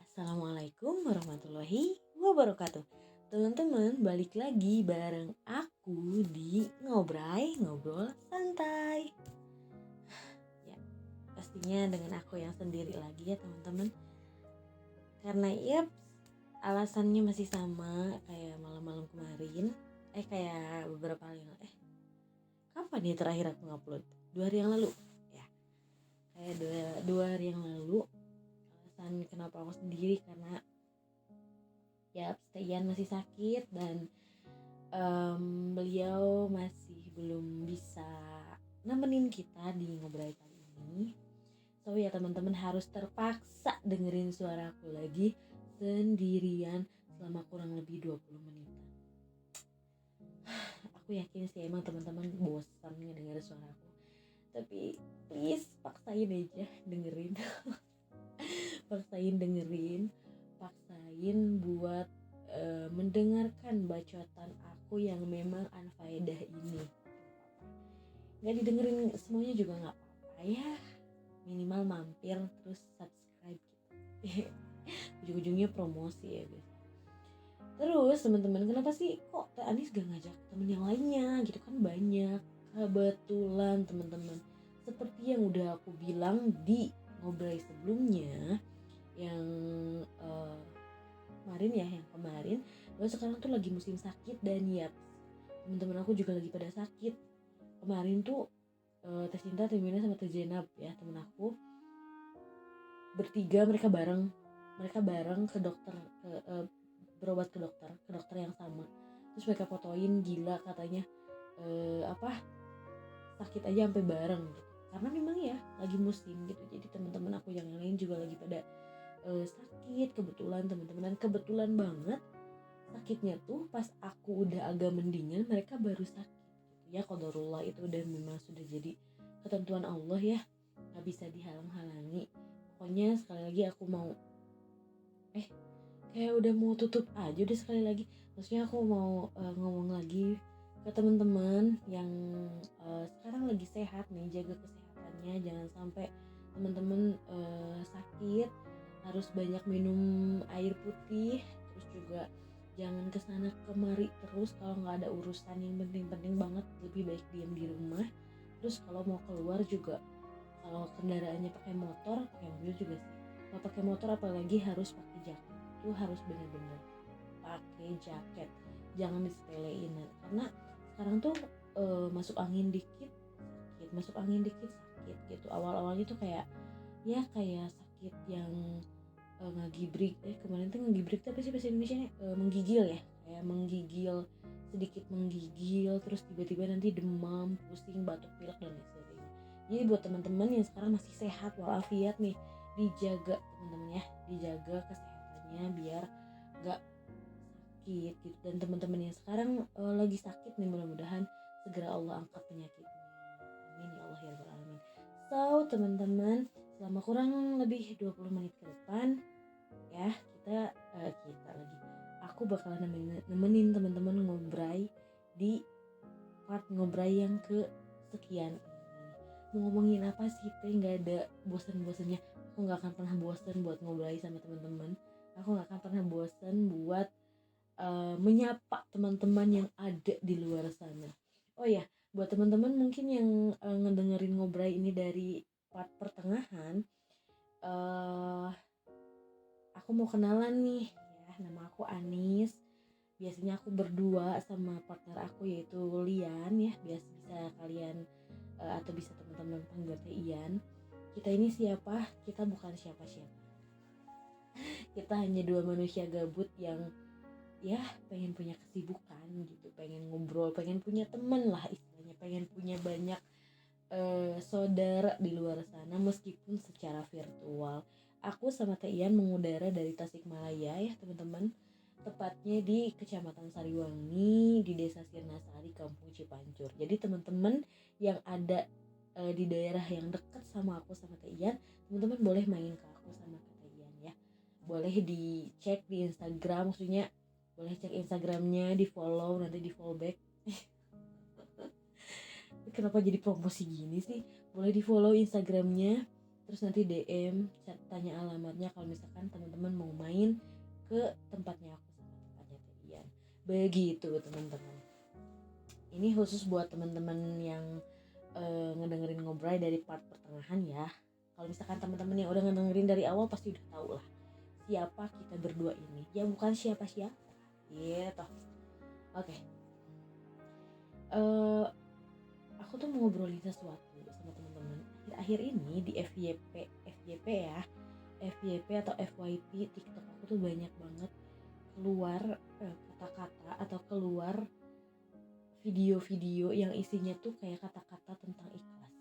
Assalamualaikum warahmatullahi wabarakatuh. Teman-teman, balik lagi bareng aku di ngobrol santai. Ya, pastinya dengan aku yang sendiri lagi ya teman-teman. Karena ya alasannya masih sama kayak malam-malam kemarin. Kayak beberapa hari yang kapan ya terakhir aku ngupload? 2 hari yang lalu. Ya, kayak dua hari yang lalu. Alasan kenapa aku sendiri karena ya Stian masih sakit dan beliau masih belum bisa nemenin kita di ngobrol kali ini. So ya teman-teman harus terpaksa dengerin suaraku lagi sendirian selama kurang lebih 20 menitan. Aku yakin sih emang teman-teman bosan ngedenger suaraku. Tapi please paksain aja dengerin. paksain buat mendengarkan bacotan aku yang memang unfaedah ini. Gak didengerin semuanya juga gak apa-apa ya, minimal mampir terus subscribe gitu. Ujung-ujungnya promosi ya guys. Terus teman-teman, kenapa sih kok Teh Anis gak ngajak temen yang lainnya gitu kan? Banyak. Kebetulan teman-teman, seperti yang udah aku bilang di ngobrol sebelumnya, yang kemarin bahwa sekarang tuh lagi musim sakit. Dan ya teman-teman aku juga lagi pada sakit. Kemarin tuh Teh Cinta, Teh Mina sama Teh Jenab ya temen aku bertiga, mereka bareng ke dokter, berobat ke dokter yang sama. Terus mereka fotoin, gila katanya sakit aja sampai bareng gitu. Karena memang ya lagi musim gitu. Jadi teman-teman aku yang lain juga lagi pada sakit kebetulan teman-teman. Dan kebetulan banget sakitnya tuh pas aku udah agak mendingan mereka baru sakit gitu. Ya qadarullah, itu udah memang sudah jadi ketentuan Allah ya, gak bisa dihalang-halangi. Pokoknya sekali lagi aku mau kayak udah mau tutup aja udah sekali lagi. Maksudnya aku mau ngomong lagi ke teman-teman yang sekarang lagi sehat nih, jaga kesehatannya. Jangan sampai teman-teman sakit, harus banyak minum air putih. Terus juga jangan kesana kemari terus kalau nggak ada urusan yang penting-penting banget, lebih baik diam di rumah. Terus kalau mau keluar juga, kalau kendaraannya pakai motor, pakai mobil juga sih. Kalau pakai motor apalagi harus pakai jaket. Itu harus benar-benar pakai jaket, jangan disepelein. Karena sekarang tuh masuk angin dikit sakit gitu. Awal-awalnya tuh kayak sakit yang ngagibrik. Kemarin tuh ngagibrik tuh apa sih bahasa Indonesianya? Menggigil ya, kayak sedikit menggigil, terus tiba-tiba nanti demam, pusing, batuk pilek dan lain sebagainya. Jadi buat teman-teman yang sekarang masih sehat walafiat nih, dijaga teman-teman ya, dijaga kesehatannya biar gak sakit gitu. Dan teman-teman yang sekarang lagi sakit nih, mudah-mudahan segera Allah angkat penyakitnya. Amin ya Allah ya rabbal alamin. So teman-teman, selama kurang lebih 20 menit ke depan ya, aku bakalan nemenin teman-teman ngobrai di part ngobrai yang ke sekian ini. Mau ngomongin apa sih Teh? Nggak ada bosan-bosannya. Aku nggak akan pernah bosan buat ngobrai sama teman-teman. Aku nggak akan pernah bosan buat menyapa teman-teman yang ada di luar sana. Oh ya, buat teman-teman mungkin yang ngedengerin ngobrai ini dari part pertengahan, aku mau kenalan nih ya. Nama aku Anis. Biasanya aku berdua sama partner aku yaitu Lian ya. Bisa kalian atau bisa teman-teman panggil Teh Ian. Kita ini siapa? Kita bukan siapa-siapa. Kita hanya dua manusia gabut yang ya pengen punya kesibukan gitu, pengen ngobrol, pengen punya temen lah istilahnya, pengen punya banyak saudara di luar sana meskipun secara virtual. Aku sama Teh Ian mengudara dari Tasikmalaya ya teman-teman, tepatnya di Kecamatan Sariwangi, di Desa Sirnasari, Kampung Cipancur. Jadi teman-teman yang ada di daerah yang dekat sama aku sama Teh Ian, teman-teman boleh main ke aku sama Teh Ian ya. Boleh dicek di Instagram, maksudnya boleh cek Instagramnya, di follow, nanti di follow back. Kenapa jadi promosi gini sih? Boleh di follow Instagramnya terus nanti DM tanya alamatnya kalau misalkan teman-teman mau main ke tempatnya aku sama tempatnya Teh Ian. Begitu teman-teman. Ini khusus buat teman-teman yang ngedengerin ngobrol dari part pertengahan ya. Kalau misalkan teman-teman yang udah ngedengerin dari awal pasti udah tahu lah siapa kita berdua ini. Ya bukan siapa-siapa gitu. Oke. Aku tuh mau ngobrolin sesuatu sama teman-teman. Akhir-akhir ini di FYP ya. FYP atau FYP TikTok aku tuh banyak banget keluar kata-kata atau keluar video-video yang isinya tuh kayak kata-kata tentang ikhlas.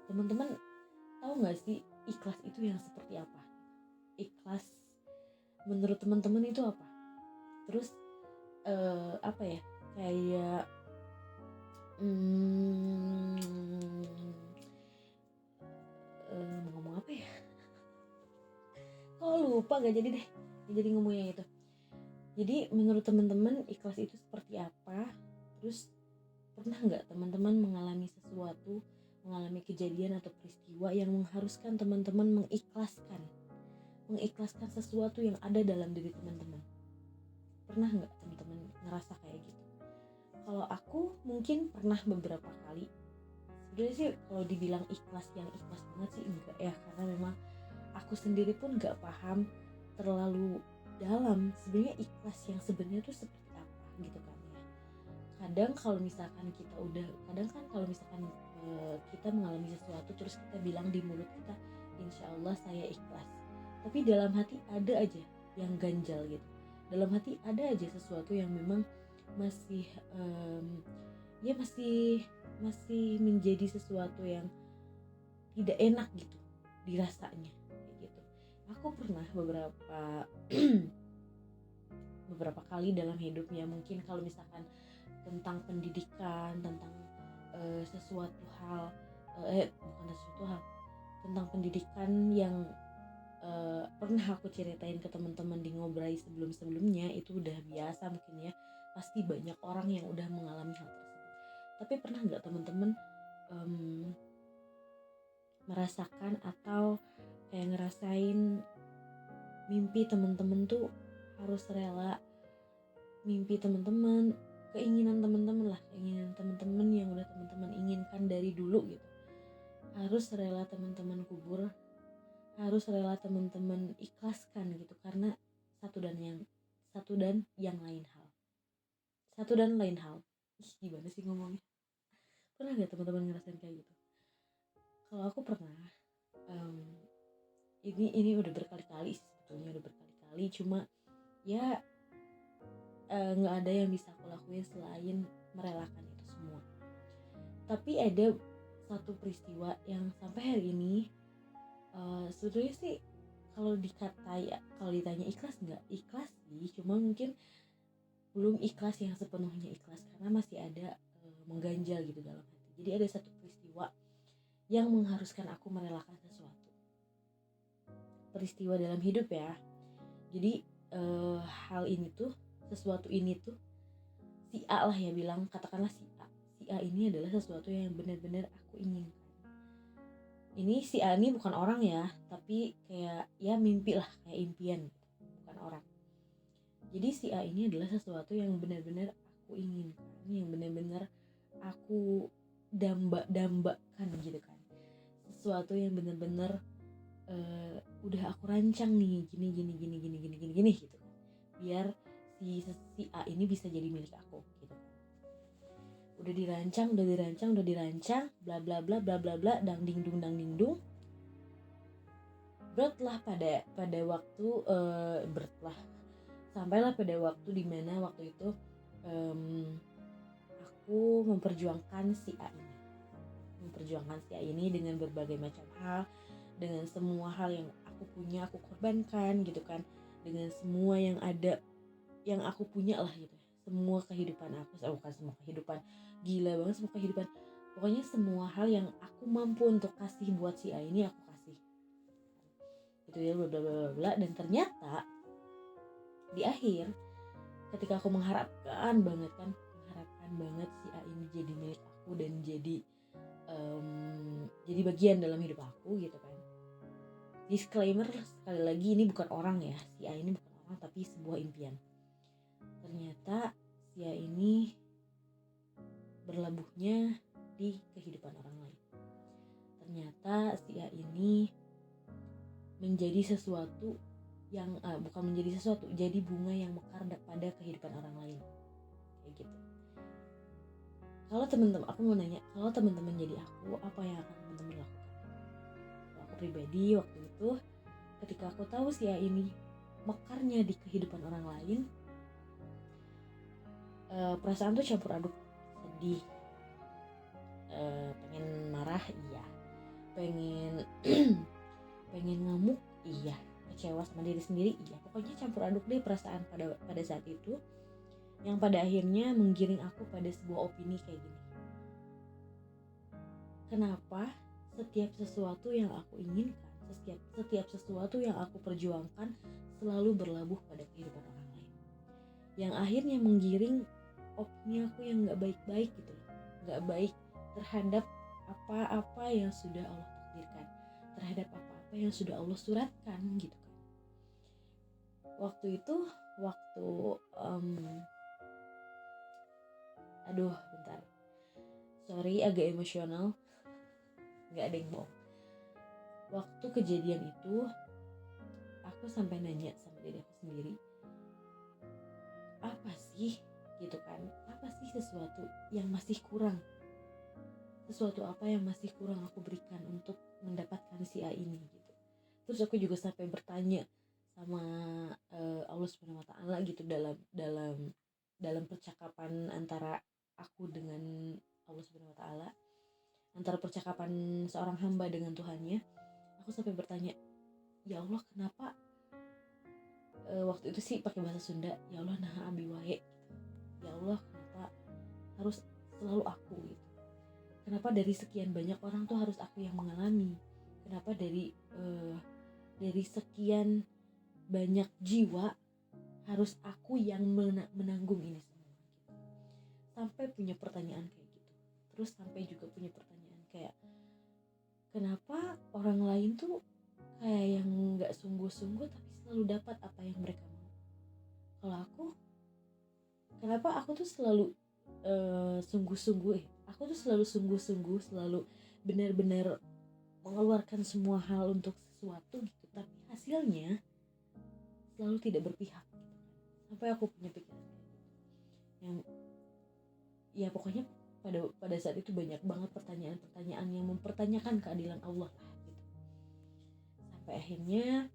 Teman-teman tahu nggak sih ikhlas itu yang seperti apa? Ikhlas menurut teman-teman itu apa? Terus apa ya? Kayak mau ngomong apa ya? Kok lupa gak jadi deh. Jadi ngomongnya itu. Jadi menurut teman-teman ikhlas itu seperti apa? Terus pernah nggak teman-teman mengalami sesuatu, mengalami kejadian atau peristiwa yang mengharuskan teman-teman mengikhlaskan sesuatu yang ada dalam diri teman-teman? Pernah nggak teman-teman ngerasa kayak gitu? Kalau aku mungkin pernah beberapa kali. Sebenarnya sih kalau dibilang ikhlas banget sih enggak ya, karena memang aku sendiri pun nggak paham terlalu dalam sebenarnya ikhlas yang sebenarnya tuh seperti apa gitu kan ya. Kadang kalau misalkan kita mengalami sesuatu terus kita bilang di mulut kita insya Allah saya ikhlas, tapi dalam hati ada aja yang ganjal gitu. Dalam hati ada aja sesuatu yang memang masih masih menjadi sesuatu yang tidak enak gitu dirasanya kayak gitu. Aku pernah beberapa kali dalam hidupnya, mungkin kalau misalkan tentang pendidikan, tentang sesuatu hal tentang pendidikan yang pernah aku ceritain ke teman-teman di ngobrol sebelumnya, itu udah biasa mungkin ya, pasti banyak orang yang udah mengalami hal tersebut. Tapi pernah nggak teman-teman merasakan atau kayak ngerasain mimpi teman-teman tuh harus rela, mimpi teman-teman, keinginan teman-teman yang udah teman-teman inginkan dari dulu gitu, harus rela teman-teman kubur, harus rela teman-teman ikhlaskan gitu, karena satu dan lain hal. Gimana sih ngomongnya? Pernah gak teman-teman ngerasain kayak gitu? Kalau aku pernah. Ini udah berkali-kali sebetulnya, cuma ya nggak ada yang bisa aku lakuin selain merelakan itu semua. Tapi ada satu peristiwa yang sampai hari ini sebetulnya sih kalau ditanya ikhlas nggak, ikhlas sih, cuma mungkin belum ikhlas yang sepenuhnya ikhlas karena masih ada mengganjal gitu dalam hati. Jadi ada satu peristiwa yang mengharuskan aku merelakan sesuatu, peristiwa dalam hidup ya. Jadi sesuatu ini tuh si A lah ya bilang, katakanlah si A ini adalah sesuatu yang benar-benar aku inginkan. Ini si A ini bukan orang ya, tapi kayak ya mimpi lah, kayak impian gitu, bukan orang. Jadi si A ini adalah sesuatu yang benar-benar aku inginkan, yang benar-benar aku dambakan gitu kan. Sesuatu yang benar-benar udah aku rancang nih gini gitu kan, biar si A ini bisa jadi milik aku gitu. Udah dirancang bla bla bla bla bla bla dang ding dung. Sampailah pada waktu dimana waktu itu aku memperjuangkan si A ini dengan berbagai macam hal, dengan semua hal yang aku punya aku korbankan gitu kan, dengan semua yang ada yang aku punya lah gitu, semua kehidupan aku, bukan semua kehidupan, gila banget semua kehidupan, pokoknya semua hal yang aku mampu untuk kasih buat si A ini aku kasih gitu ya, bla bla bla bla. Dan ternyata di akhir ketika aku mengharapkan banget si A ini jadi milik aku dan jadi bagian dalam hidup aku gitu kan, Disclaimer sekali lagi, ini bukan orang ya, si A ini bukan orang tapi sebuah impian. Ternyata si A ini berlabuhnya di kehidupan orang lain. Ternyata si A ini menjadi sesuatu yang bukan menjadi sesuatu, jadi bunga yang mekar pada kehidupan orang lain, kayak gitu. Kalau teman-teman, aku mau nanya, kalau teman-teman jadi aku, apa yang akan teman-teman lakukan? Kalau aku pribadi waktu itu, ketika aku tahu si A ini mekarnya di kehidupan orang lain, perasaan tuh campur aduk, sedih, pengen marah, iya, pengen pengen ngamuk, iya, kecewa sama diri sendiri, iya, pokoknya campur aduk deh perasaan pada saat itu, yang pada akhirnya menggiring aku pada sebuah opini kayak gini. Kenapa setiap sesuatu yang aku inginkan, setiap sesuatu yang aku perjuangkan selalu berlabuh pada kehidupan orang lain, yang akhirnya menggiring opini aku yang gak baik-baik gitu loh, gak baik terhadap apa-apa yang sudah Allah takdirkan, terhadap apa-apa yang sudah Allah suratkan gitu kan. Waktu itu, aduh bentar, sorry agak emosional, gak ada yang bohong. Waktu kejadian itu, aku sampai nanya sama diri aku sendiri, apa sih gitu kan, apa sih sesuatu yang masih kurang, sesuatu apa yang masih kurang aku berikan untuk mendapatkan si A ini gitu. Terus aku juga sampai bertanya sama Allah Subhanahu wa taala gitu, dalam percakapan antara aku dengan Allah Subhanahu wa taala, antara percakapan seorang hamba dengan Tuhannya. Aku sampai bertanya, ya Allah, kenapa waktu itu sih pakai bahasa Sunda, ya Allah nah abi wae gitu. Ya Allah, kenapa harus selalu aku gitu, kenapa dari sekian banyak orang tuh harus aku yang mengalami, kenapa dari sekian banyak jiwa harus aku yang menanggung ini semua gitu. Sampai punya pertanyaan kayak gitu. Terus sampai juga punya pertanyaan kayak, kenapa orang lain tuh kayak yang gak sungguh-sungguh tapi selalu dapat apa yang mereka mau. Kalau aku, kenapa aku tuh selalu sungguh-sungguh, aku tuh selalu sungguh-sungguh, selalu benar-benar mengeluarkan semua hal untuk sesuatu gitu, tapi hasilnya selalu tidak berpihak gitu. Sampai aku punya pikiran kayak gitu, yang ya pokoknya pada saat itu banyak banget pertanyaan-pertanyaan yang mempertanyakan keadilan Allah lah gitu. Sampai akhirnya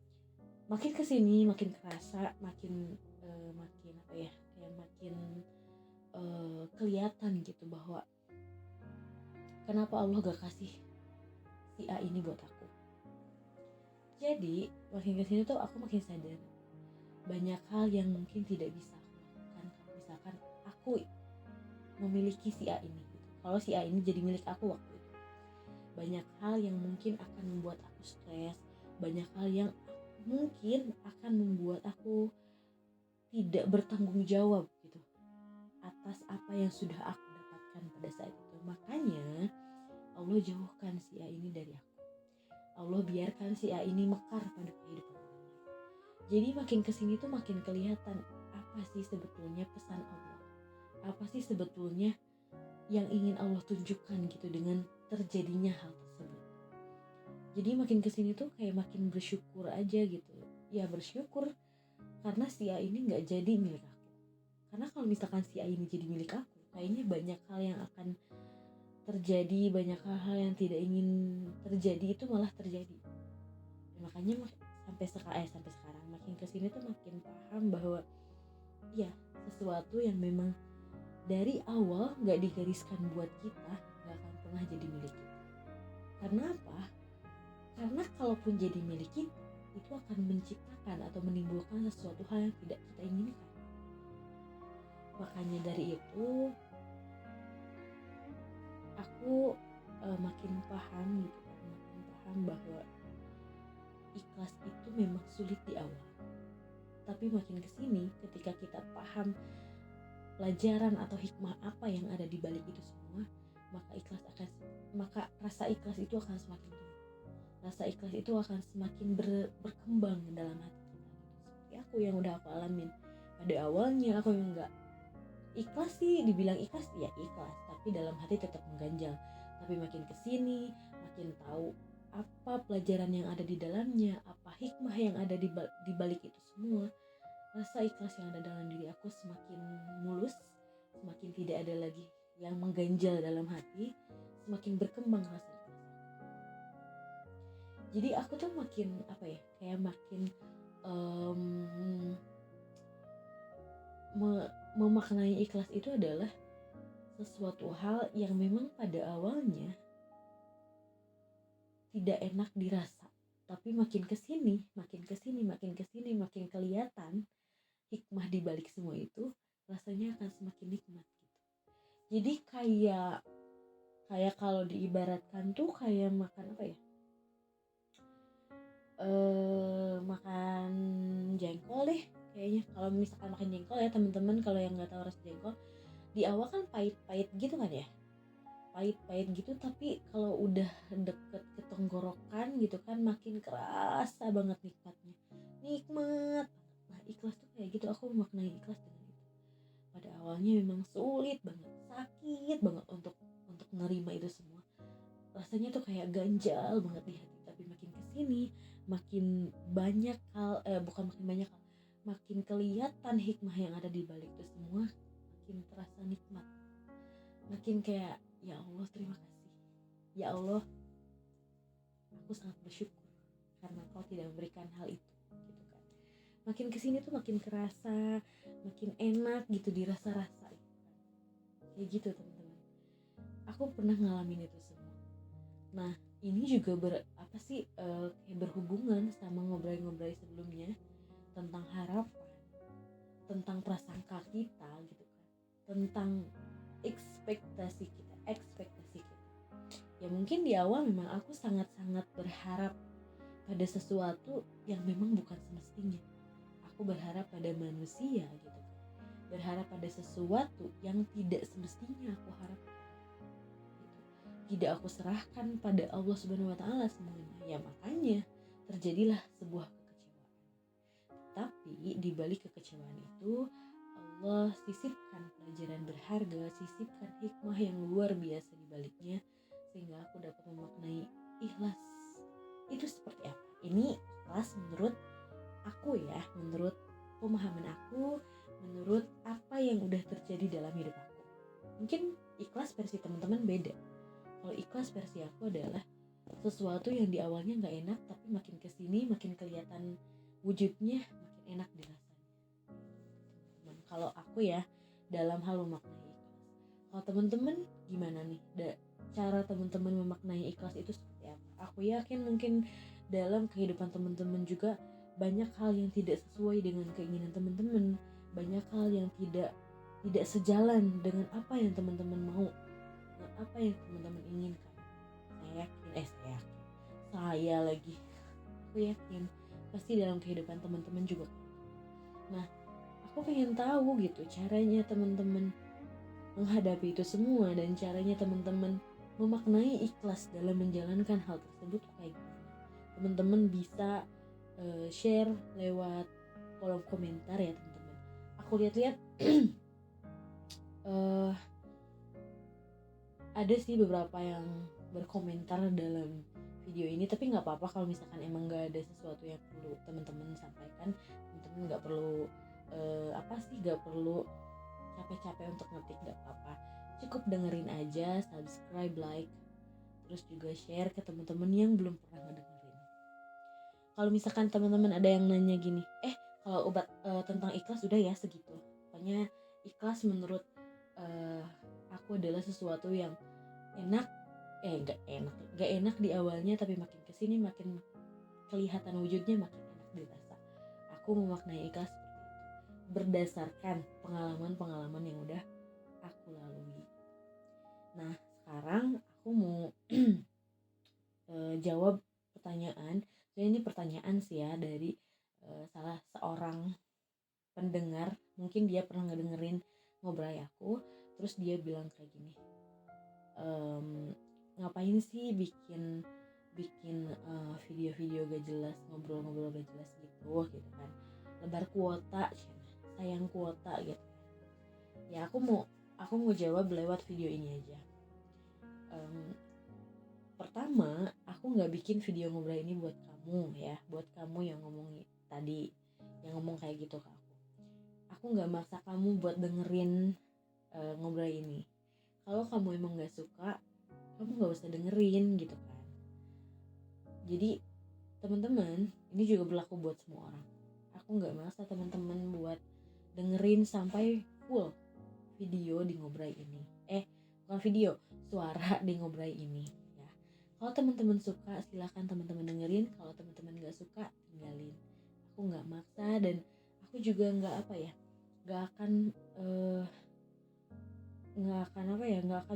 makin kesini makin kerasa, makin apa ya, kayak makin kelihatan gitu bahwa kenapa Allah gak kasih si A ini buat aku. Jadi makin kesini tuh aku makin sadar banyak hal yang mungkin tidak bisa aku lakukan kalau misalkan aku memiliki si A ini gitu. Kalau si A ini jadi milik aku waktu itu, banyak hal yang mungkin akan membuat aku stres, banyak hal yang mungkin akan membuat aku tidak bertanggung jawab gitu atas apa yang sudah aku dapatkan pada saat itu. Makanya Allah jauhkan si A ini dari aku. Allah biarkan si A ini mekar pada kehidupan orang lain. Jadi makin kesini tuh makin kelihatan apa sih sebetulnya pesan Allah, apa sih sebetulnya yang ingin Allah tunjukkan gitu dengan terjadinya hal tersebut. Jadi makin kesini tuh kayak makin bersyukur aja gitu. Ya bersyukur karena si A ini gak jadi milik aku. Karena kalau misalkan si A ini jadi milik aku, kayaknya banyak hal yang akan terjadi, banyak hal yang tidak ingin terjadi itu malah terjadi. Dan makanya sampai sekarang makin kesini tuh makin paham bahwa ya sesuatu yang memang dari awal gak digariskan buat kita gak akan pernah jadi milik kita. Karena apa? Karena kalaupun jadi milik kita, itu akan menciptakan atau menimbulkan sesuatu hal yang tidak kita inginkan. Makanya dari itu aku makin paham gitu kan, makin paham bahwa ikhlas itu memang sulit di awal. Tapi makin kesini ketika kita paham pelajaran atau hikmah apa yang ada di balik itu semua, maka rasa ikhlas itu akan semakin tumbuh. rasa ikhlas itu akan semakin berkembang dalam hati kita gitu. Seperti aku yang udah aku alamin. Pada awalnya aku yang nggak ikhlas sih, dibilang ikhlas ya ikhlas, tapi dalam hati tetap mengganjal. Tapi makin kesini makin tahu apa pelajaran yang ada di dalamnya, apa hikmah yang ada di balik itu semua. Rasa ikhlas yang ada dalam diri aku semakin mulus, semakin tidak ada lagi yang mengganjal dalam hati, semakin berkembang rasa ikhlas. Jadi aku tuh makin kayak makin memaknai ikhlas itu adalah sesuatu hal yang memang pada awalnya tidak enak dirasa, tapi makin kesini makin kelihatan hikmah di balik semua itu, rasanya akan semakin nikmat gitu. Jadi kayak kalau diibaratkan tuh kayak makan makan jengkol deh kayaknya. Kalau misalkan makan jengkol ya teman-teman, kalau yang nggak tahu rasa jengkol, di awal kan pahit-pahit gitu kan ya, pahit-pahit gitu, tapi kalau udah deket ke tenggorokan gitu kan makin kerasa banget nikmat. Nah ikhlas tuh kayak gitu, aku memaknai ikhlas dengan itu. Pada awalnya memang sulit banget, sakit banget untuk menerima itu semua, rasanya tuh kayak ganjal banget di hati. Tapi makin kesini makin banyak hal, bukan makin banyak hal, makin kelihatan hikmah yang ada di balik itu semua, makin terasa nikmat, makin kayak ya Allah terima kasih, ya Allah aku sangat bersyukur karena kau tidak memberikan hal itu gitu kan. Makin kesini tuh makin kerasa, makin enak gitu dirasa-rasa gitu kan. Kayak gitu teman-teman, aku pernah ngalamin itu semua. Nah ini juga kayak berhubungan sama ngobrol-ngobrol sebelumnya tentang harapan, tentang prasangka kita gitu kan, tentang ekspektasi kita. Ya mungkin di awal memang aku sangat-sangat berharap pada sesuatu yang memang bukan semestinya. Aku berharap pada manusia gitu kan, berharap pada sesuatu yang tidak semestinya aku harapkan. Tidak aku serahkan pada Allah Subhanahu wa taala semuanya. Ya makanya terjadilah sebuah kekecewaan. Tapi di balik kekecewaan itu Allah sisipkan pelajaran berharga, sisipkan hikmah yang luar biasa di baliknya, sehingga aku dapat memaknai ikhlas itu seperti apa. Ini ikhlas menurut aku ya, menurut pemahaman aku, menurut apa yang udah terjadi dalam hidup aku. Mungkin ikhlas versi teman-teman beda. Kalau ikhlas versi aku adalah sesuatu yang di awalnya gak enak, tapi makin kesini makin kelihatan wujudnya, makin enak dirasanya. Kalau aku ya dalam hal memaknai ikhlas. Kalau teman-teman gimana nih? Cara teman-teman memaknai ikhlas itu seperti apa? Aku yakin mungkin dalam kehidupan teman-teman juga banyak hal yang tidak sesuai dengan keinginan teman-teman, banyak hal yang tidak sejalan dengan apa yang teman-teman mau, dengan apa yang teman-teman inginkan. Aku yakin pasti dalam kehidupan teman-teman juga. Nah, aku pengen tahu gitu caranya teman-teman menghadapi itu semua, dan caranya teman-teman memaknai ikhlas dalam menjalankan hal tersebut kayak gimana. Teman-teman bisa share lewat kolom komentar ya teman-teman. Aku lihat-lihat ada sih beberapa yang berkomentar dalam video ini, tapi nggak apa-apa kalau misalkan emang nggak ada sesuatu yang perlu teman-teman sampaikan. Teman-teman nggak perlu nggak perlu capek-capek untuk ngetik, nggak apa-apa, cukup dengerin aja, subscribe, like, terus juga share ke teman-teman yang belum pernah ngedengerin. Kalau misalkan teman-teman ada yang nanya gini, kalau obat tentang ikhlas udah ya segitu. Pokoknya ikhlas menurut aku adalah sesuatu yang nggak enak di awalnya, tapi makin kesini makin kelihatan wujudnya, makin enak dirasa. Aku memaknai ikhlas seperti itu berdasarkan pengalaman-pengalaman yang udah aku lalui. Nah sekarang aku mau jawab pertanyaan. Jadi ini pertanyaan sih ya dari salah seorang pendengar. Mungkin dia pernah ngedengerin ngobrol aku, terus dia bilang kayak gini, ngapain sih bikin bikin video-video gak jelas, ngobrol-ngobrol gak jelas gitu kan, lebar kuota, sayang kuota gitu. Ya aku mau jawab lewat video ini aja. Pertama, aku nggak bikin video ngobrol ini buat kamu ya, buat kamu yang ngomong tadi, yang ngomong kayak gitu ke aku. Aku nggak maksa kamu buat dengerin ngobrol ini. Kalau kamu emang nggak suka, kamu nggak usah dengerin gitu kan. Jadi teman-teman, ini juga berlaku buat semua orang. Aku nggak maksa teman-teman buat dengerin sampai full video di ngobrol ini. Bukan video, suara di ngobrol ini. Kalau teman-teman suka, silakan teman-teman dengerin. Kalau teman-teman nggak suka, tinggalin. Aku nggak maksa dan aku juga nggak akan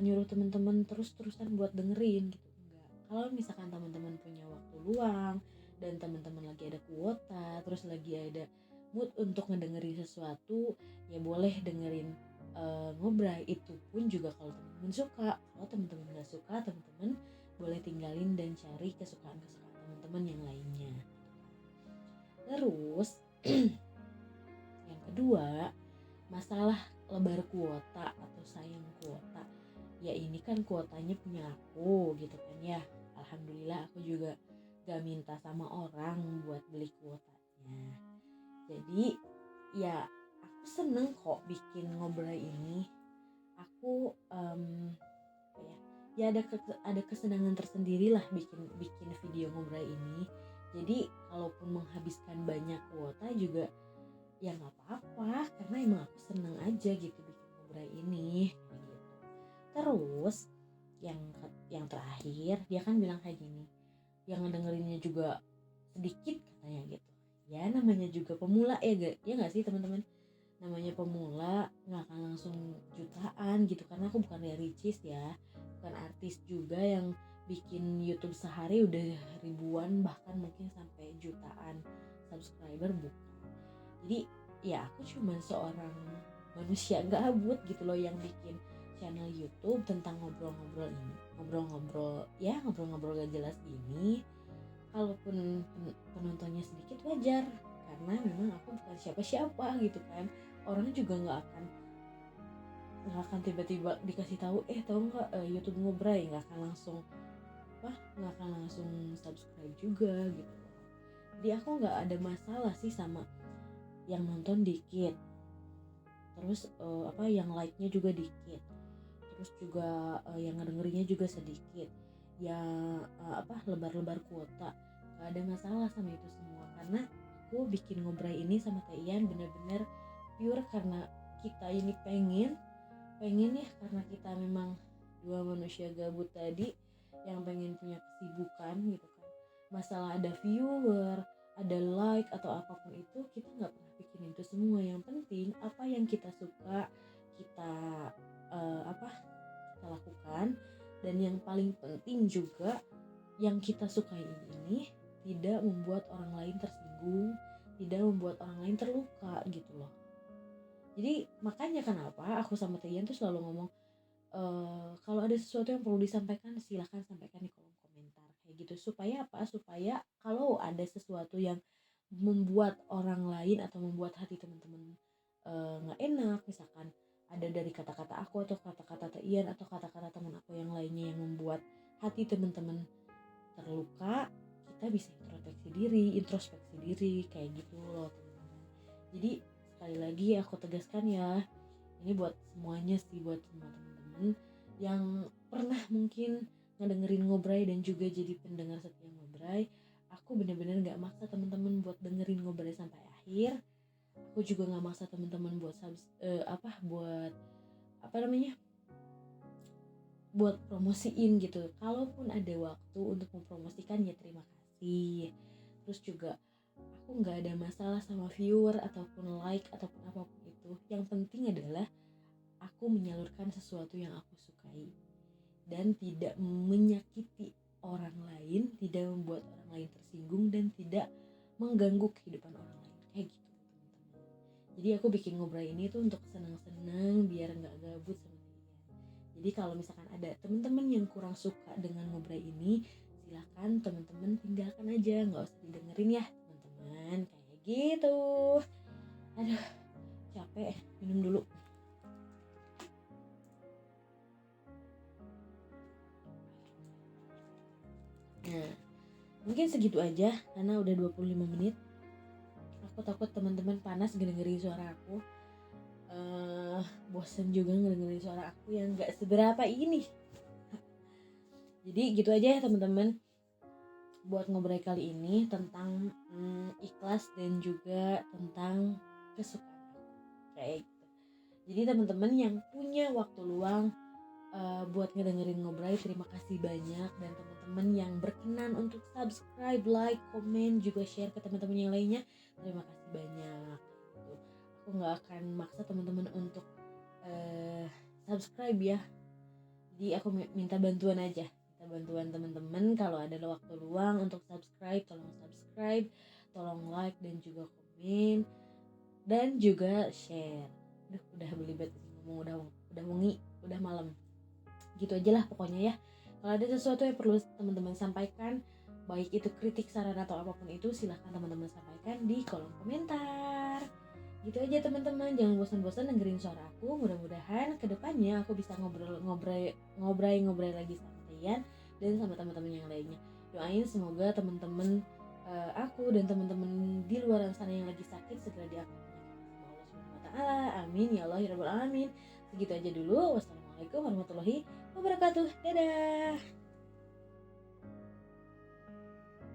nyuruh teman-teman terus-terusan buat dengerin gitu. Nggak. Kalau misalkan teman-teman punya waktu luang dan teman-teman lagi ada kuota, terus lagi ada mood untuk ngedengerin sesuatu, ya boleh dengerin ngobrol. Itu pun juga kalau teman-teman suka. Kalau teman-teman nggak suka, teman-teman boleh tinggalin dan cari kesukaan-kesukaan teman-teman yang lainnya. Terus yang kedua, masalah lebar kuota atau sayang kuota. Ya ini kan kuotanya punya aku gitu kan ya. Alhamdulillah aku juga gak minta sama orang buat beli kuotanya. Jadi ya aku seneng kok bikin ngobrol ini. Aku ada kesenangan tersendiri lah bikin video ngobrol ini. Jadi kalaupun menghabiskan banyak kuota juga ya nggak apa-apa, karena emang aku seneng aja gitu bikin ngobrol ini gitu. Terus yang terakhir, dia kan bilang kayak gini, yang ngedengerinnya juga sedikit katanya gitu. Ya namanya juga pemula ya nggak sih teman-teman, namanya pemula nggak akan langsung jutaan gitu, karena aku bukan Ricis ya, bukan artis juga yang bikin YouTube sehari udah ribuan bahkan mungkin sampai jutaan subscriber, bukan. Jadi ya aku cuma seorang manusia gabut gitu loh yang bikin channel YouTube tentang ngobrol-ngobrol gak jelas gini. Kalaupun penontonnya sedikit wajar, karena memang aku bukan siapa-siapa gitu kan. Orang juga nggak akan tiba-tiba dikasih tahu tahu nggak YouTube ngobrol, nggak akan langsung subscribe juga gitu. Jadi aku nggak ada masalah sih sama yang nonton dikit, terus yang like-nya juga dikit, terus juga yang ngedengerinnya juga sedikit, ya lebar-lebar kuota. Gak ada masalah sama itu semua, karena aku bikin ngobrol ini sama Teh Ian bener-bener pure karena kita ini pengen ya, karena kita memang dua manusia gabut tadi yang pengen punya kesibukan gitu kan. Masalah ada viewer, ada like atau apapun itu, kita nggak pernah bikin itu semua. Yang penting apa yang kita suka kita kita lakukan, dan yang paling penting juga yang kita sukai ini tidak membuat orang lain tersinggung, tidak membuat orang lain terluka gitu loh. Jadi makanya kenapa aku sama Tian tuh selalu ngomong, kalau ada sesuatu yang perlu disampaikan silahkan sampaikan di kolom komentar kayak gitu. Supaya apa? Supaya kalau ada sesuatu yang membuat orang lain atau membuat hati teman-teman nggak enak, misalkan ada dari kata-kata aku atau kata-kata Tian atau kata-kata teman aku yang lainnya yang membuat hati teman-teman terluka, kita bisa introspeksi diri kayak gitu loh teman-teman. Jadi sekali lagi aku tegaskan ya, ini buat semuanya sih, buat semua teman-teman yang pernah mungkin ngedengerin Ngobrai dan juga jadi pendengar setia Ngobrai. Aku benar-benar nggak maksa teman-teman buat dengerin Ngobrai sampai akhir. Aku juga nggak maksa teman-teman buat promosiin gitu. Kalaupun ada waktu untuk mempromosikan ya terima kasih. Terus juga aku nggak ada masalah sama viewer ataupun like ataupun apapun itu. Yang penting adalah aku menyalurkan sesuatu yang aku sukai dan tidak menyakiti orang lain, tidak membuat orang lain tersinggung, dan tidak mengganggu kehidupan orang lain kayak gitu teman-teman. Jadi aku bikin ngobrol ini tuh untuk senang-senang biar nggak gabut sama dia. Jadi kalau misalkan ada teman-teman yang kurang suka dengan ngobrol ini, silakan teman-teman tinggalkan aja, nggak usah didengerin ya teman-teman, kayak gitu. Aduh, capek, minum dulu. Nah, mungkin segitu aja karena udah 25 menit. Aku takut teman-teman panas dengerin suara aku. Bosen juga ngedengerin suara aku yang gak seberapa ini. Jadi gitu aja ya teman-teman, buat ngobrol kali ini tentang ikhlas dan juga tentang kesukaan aku, kayak gitu. Jadi teman-teman yang punya waktu luang buat ngedengerin ngobrol, terima kasih banyak. Dan teman-teman yang berkenan untuk subscribe, like, komen, juga share ke teman-teman yang lainnya, terima kasih banyak gitu. Aku nggak akan maksa teman-teman untuk subscribe ya, jadi aku minta bantuan aja, minta bantuan teman-teman. Kalau ada waktu luang untuk subscribe, tolong like dan juga komen dan juga share. Udah belibet ngomong, udah wengi, udah malam. Gitu aja lah pokoknya ya. Kalau ada sesuatu yang perlu teman-teman sampaikan, baik itu kritik, saran atau apapun itu, silahkan teman-teman sampaikan di kolom komentar. Gitu aja teman-teman, jangan bosan-bosan dengerin suara aku. Mudah-mudahan kedepannya aku bisa ngobrol lagi sama kalian dan sama teman-teman yang lainnya. Doain semoga teman-teman aku dan teman-teman di luar sana yang lagi sakit segera diangkat sama Allah Subhanahu wa taala. Amin ya Allah ya rabbal alamin. Segitu aja dulu. Wassalamualaikum warahmatullahi wabarakatuh. Dadah.